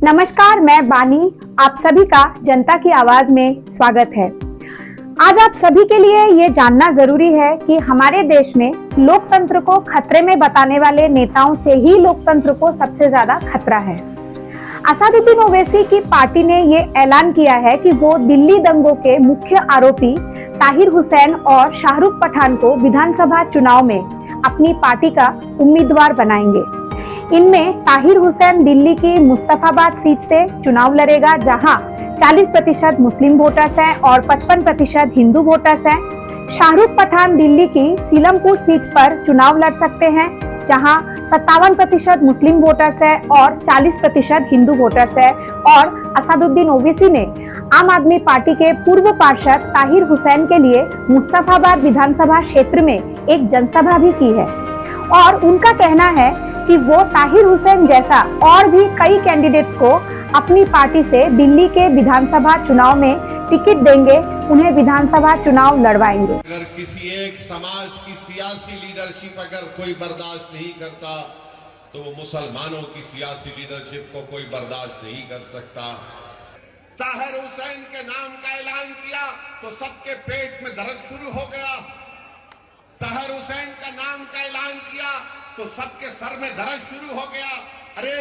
नमस्कार, मैं बानी। आप सभी का जनता की आवाज में स्वागत है। आज आप सभी के लिए ये जानना जरूरी है कि हमारे देश में लोकतंत्र को खतरे में बताने वाले नेताओं से ही लोकतंत्र को सबसे ज्यादा खतरा है। असदुद्दीन ओवैसी की पार्टी ने ये ऐलान किया है कि वो दिल्ली दंगों के मुख्य आरोपी ताहिर हुसैन और शाहरुख पठान को विधानसभा चुनाव में अपनी पार्टी का उम्मीदवार बनाएंगे। इनमें ताहिर हुसैन दिल्ली की मुस्तफाबाद सीट से चुनाव लड़ेगा, जहां 40% मुस्लिम वोटर्स हैं और 55% हिंदू वोटर्स हैं। शाहरुख पठान दिल्ली की सीलमपुर सीट पर चुनाव लड़ सकते हैं, जहां 57% मुस्लिम वोटर्स हैं और 40% हिंदू वोटर्स हैं। और असदुद्दीन ओवैसी ने आम आदमी पार्टी के पूर्व पार्षद ताहिर हुसैन के लिए मुस्तफाबाद विधानसभा क्षेत्र में एक जनसभा भी की है और उनका कहना है कि वो ताहिर हुसैन जैसा और भी कई कैंडिडेट्स को अपनी पार्टी से दिल्ली के विधानसभा चुनाव में टिकट देंगे, उन्हें विधानसभा चुनाव लड़वाएंगे। अगर किसी एक समाज की सियासी लीडरशिप अगर कोई बर्दाश्त नहीं करता तो वो मुसलमानों की सियासी लीडरशिप को कोई बर्दाश्त नहीं कर सकता। ताहिर हुसैन के नाम का ऐलान किया तो सबके पेट में दर्द शुरू हो गया। ताहिर हुसैन का नाम का ऐलान किया तो सबके सर में दर्द शुरू हो गया। अरे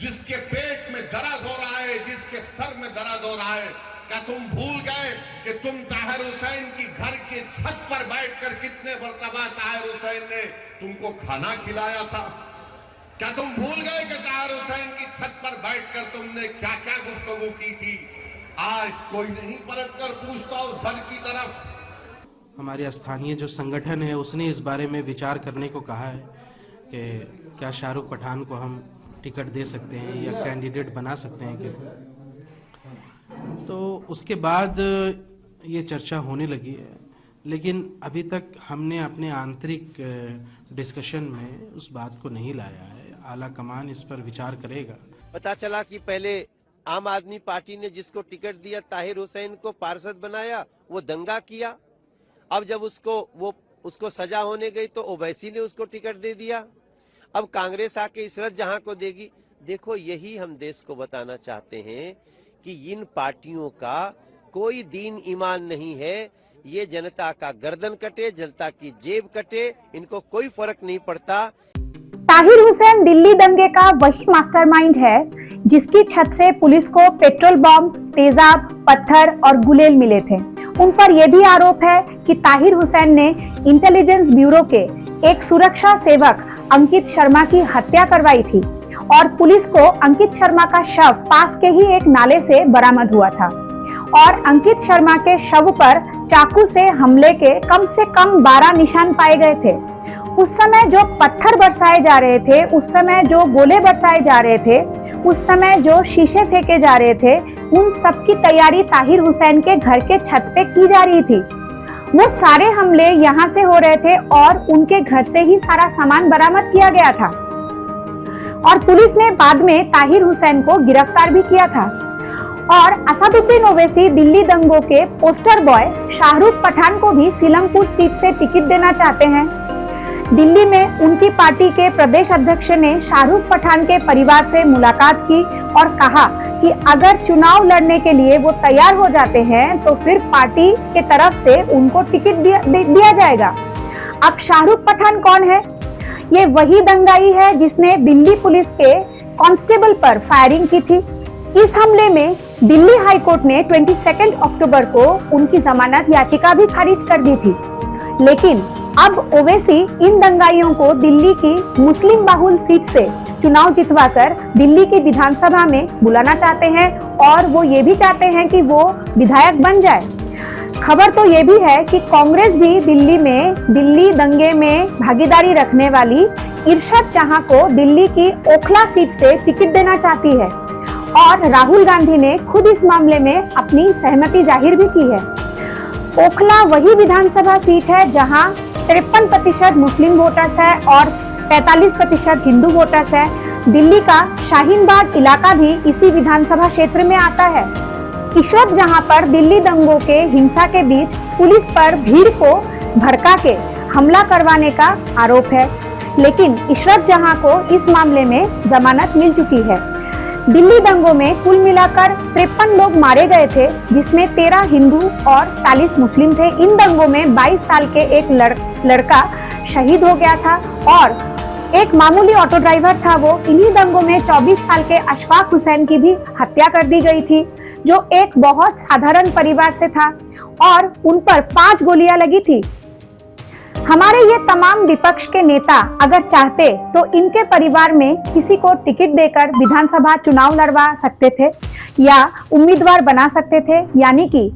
जिसके पेट में दर्द हो रहा है, जिसके सर में दर्द हो रहा है, क्या तुम भूल गए कि तुम ताहिर हुसैन की घर की छत पर बैठकर कितने मर्तबा ताहिर हुसैन ने तुमको खाना खिलाया था? क्या तुम भूल गए कि ताहिर हुसैन की छत पर बैठकर तुमने क्या क्या गुफ्तगू की थी? आज कोई नहीं पलट कर पूछता उस घर की तरफ। हमारे स्थानीय जो संगठन है उसने इस बारे में विचार करने को कहा है कि क्या शाहरुख पठान को हम टिकट दे सकते हैं या कैंडिडेट बना सकते हैं क्या। तो उसके बाद ये चर्चा होने लगी है, लेकिन अभी तक हमने अपने आंतरिक डिस्कशन में उस बात को नहीं लाया है। आला कमान इस पर विचार करेगा। पता चला कि पहले आम आदमी पार्टी ने जिसको टिकट दिया ताहिर हुसैन को पार्षद बनाया, वो दंगा किया। अब जब उसको सजा होने गई तो ओवैसी ने उसको टिकट दे दिया। अब कांग्रेस आके इशरत जहां को देगी। देखो, यही हम देश को बताना चाहते हैं कि इन पार्टियों का कोई दीन ईमान नहीं है। ये जनता का गर्दन कटे, जनता की जेब कटे, इनको कोई फर्क नहीं पड़ता। ताहिर हुसैन दिल्ली दंगे का वही मास्टरमाइंड है जिसकी छत से पुलिस को पेट्रोल बम, तेजाब, पत्थर और गुलेल मिले थे। उन पर यह भी आरोप है कि ताहिर हुसैन ने इंटेलिजेंस ब्यूरो के एक सुरक्षा सेवक अंकित शर्मा की हत्या करवाई थी और पुलिस को अंकित शर्मा का शव पास के ही एक नाले से बरामद हुआ था और अंकित शर्मा के शव पर चाकू से हमले के कम से कम 12 निशान पाए गए थे। उस समय जो पत्थर बरसाए जा रहे थे, उस समय जो गोले बरसाए जा रहे थे, उस समय जो शीशे फेंके जा रहे थे, उन सब की तैयारी ताहिर हुसैन के घर के छत पे की जा रही थी। वो सारे हमले यहाँ से हो रहे थे और उनके घर से ही सारा सामान बरामद किया गया था और पुलिस ने बाद में ताहिर हुसैन को गिरफ्तार भी किया था। और असदुद्दीन ओवैसी दिल्ली दंगों के पोस्टर बॉय शाहरुख पठान को भी सीलमपुर सीट से टिकट देना चाहते हैं। दिल्ली में उनकी पार्टी के प्रदेश अध्यक्ष ने शाहरुख पठान के परिवार से मुलाकात की और कहा कि अगर चुनाव लड़ने के लिए वो तैयार हो जाते हैं तो फिर पार्टी के तरफ से उनको टिकट दिया जाएगा। अब शाहरुख पठान कौन है? ये वही दंगाई है जिसने दिल्ली पुलिस के कांस्टेबल पर फायरिंग की थी। इस हमले में दिल्ली हाई कोर्ट ने 22 अक्टूबर को उनकी जमानत याचिका भी खारिज कर दी थी। लेकिन अब ओवैसी इन दंगाइयों को दिल्ली की मुस्लिम बाहुल सीट से चुनाव जितवाकर दिल्ली की विधानसभा में बुलाना चाहते हैं और वो ये भी चाहते हैं कि वो विधायक बन जाए। खबर तो ये भी है कि कांग्रेस भी दिल्ली दंगे में भागीदारी रखने वाली इरशाद जहां को दिल्ली की ओखला सीट से टिकट देना चाहती है और राहुल गांधी ने खुद इस मामले में अपनी सहमति जाहिर भी की है। ओखला वही विधानसभा सीट है जहां 53% मुस्लिम वोटर्स है और 45% हिंदू वोटर्स है। दिल्ली का शाहीन बाग इलाका भी इसी विधानसभा क्षेत्र में आता है। इशरत जहां पर दिल्ली दंगों के हिंसा के बीच पुलिस पर भीड़ को भड़का के हमला करवाने का आरोप है, लेकिन इशरत जहां को इस मामले में जमानत मिल चुकी है। दिल्ली दंगों में कुल मिलाकर 53 लोग मारे गए थे, जिसमें 13 हिंदू और 40 मुस्लिम थे। इन दंगों में 22 साल के एक लड़का शहीद हो गया था और एक मामूली ऑटो ड्राइवर था वो। इन्हीं दंगों में 24 साल के अशफाक हुसैन की भी हत्या कर दी गई थी, जो एक बहुत साधारण परिवार से था और उन पर 5 गोलियां लगी थी। हमारे ये तमाम विपक्ष के नेता अगर चाहते तो इनके परिवार में किसी को टिकट देकर विधानसभा चुनाव लड़वा सकते थे या उम्मीदवार बना सकते थे, यानी कि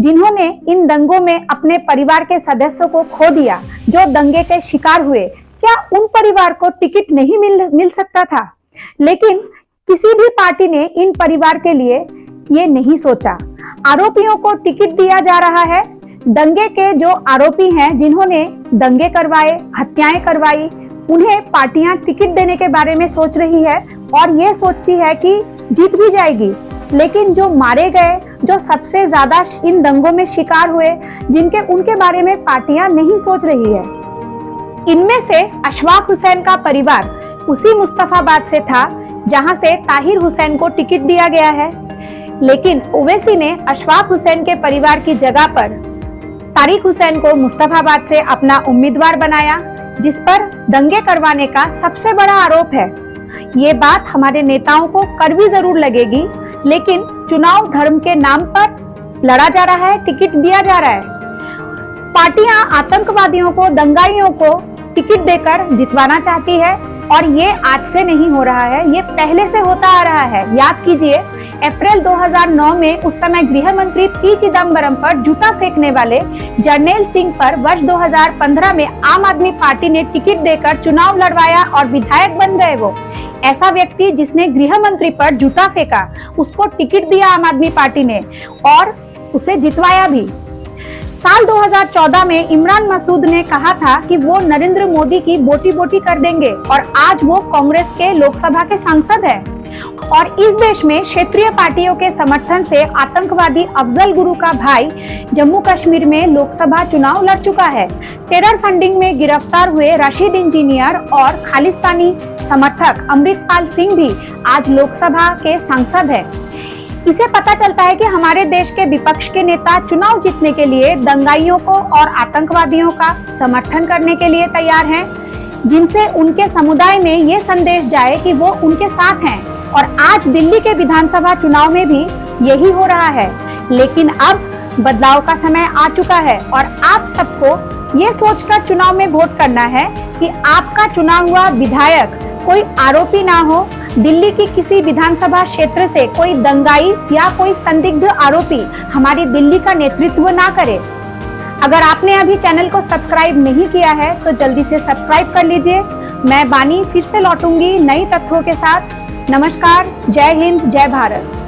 जिन्होंने इन दंगों में अपने परिवार के सदस्यों को खो दिया, जो दंगे के शिकार हुए, क्या उन परिवार को टिकट नहीं मिल सकता था? लेकिन किसी भी पार्टी ने इन परिवार के लिए ये नहीं सोचा। आरोपियों को टिकट दिया जा रहा है। दंगे के जो आरोपी हैं, जिन्होंने दंगे करवाए, हत्याएं करवाई, उन्हें पार्टियां टिकट देने के बारे में सोच रही है और ये सोचती है कि जीत भी जाएगी। लेकिन जो मारे गए, जो सबसे ज्यादा इन दंगों में शिकार हुए, उनके बारे में पार्टियां नहीं सोच रही है। इनमें से अशफाक हुसैन का परिवार उसी मुस्तफाबाद से था जहां से ताहिर हुसैन को टिकट दिया गया है, लेकिन ओवैसी ने अशफाक हुसैन के परिवार की जगह पर तारिक हुसैन को मुस्तफाबाद से अपना उम्मीदवार बनाया, जिस पर दंगे करवाने का सबसे बड़ा आरोप है। ये बात हमारे नेताओं को कड़वी जरूर लगेगी, लेकिन चुनाव धर्म के नाम पर लड़ा जा रहा है, टिकट दिया जा रहा है। पार्टियां आतंकवादियों को, दंगाइयों को टिकट देकर जितवाना चाहती है और ये आज से नहीं हो रहा है, ये पहले से होता आ रहा है। याद कीजिए, अप्रैल 2009 में उस समय गृह मंत्री पी चिदम्बरम पर जूता फेंकने वाले जर्नैल सिंह पर वर्ष 2015 में आम आदमी पार्टी ने टिकट देकर चुनाव लड़वाया और विधायक बन गए। वो ऐसा व्यक्ति जिसने गृह मंत्री पर जूता फेंका, उसको टिकट दिया आम आदमी पार्टी ने और उसे जितवाया भी। साल 2014 में इमरान मसूद ने कहा था कि वो नरेंद्र मोदी की बोटी बोटी कर देंगे और आज वो कांग्रेस के लोकसभा के सांसद है। और इस देश में क्षेत्रीय पार्टियों के समर्थन से आतंकवादी अफजल गुरु का भाई जम्मू कश्मीर में लोकसभा चुनाव लड़ चुका है। टेरर फंडिंग में गिरफ्तार हुए रशीद इंजीनियर और खालिस्तानी समर्थक अमृतपाल सिंह भी आज लोकसभा के सांसद है। इसे पता चलता है कि हमारे देश के विपक्ष के नेता चुनाव जीतने के लिए दंगाइयों को और आतंकवादियों का समर्थन करने के लिए तैयार हैं, जिनसे उनके समुदाय में ये संदेश जाए कि वो उनके साथ हैं। और आज दिल्ली के विधानसभा चुनाव में भी यही हो रहा है। लेकिन अब बदलाव का समय आ चुका है और आप सबको ये सोचकर चुनाव में वोट करना है कि आपका चुना हुआ विधायक कोई आरोपी ना हो, दिल्ली की किसी विधानसभा क्षेत्र से कोई दंगाई या कोई संदिग्ध आरोपी हमारी दिल्ली का नेतृत्व ना करे। अगर आपने अभी चैनल को सब्सक्राइब नहीं किया है तो जल्दी से सब्सक्राइब कर लीजिए। मैं बानी फिर से लौटूंगी नई तथ्यों के साथ। नमस्कार, जय हिंद, जय भारत।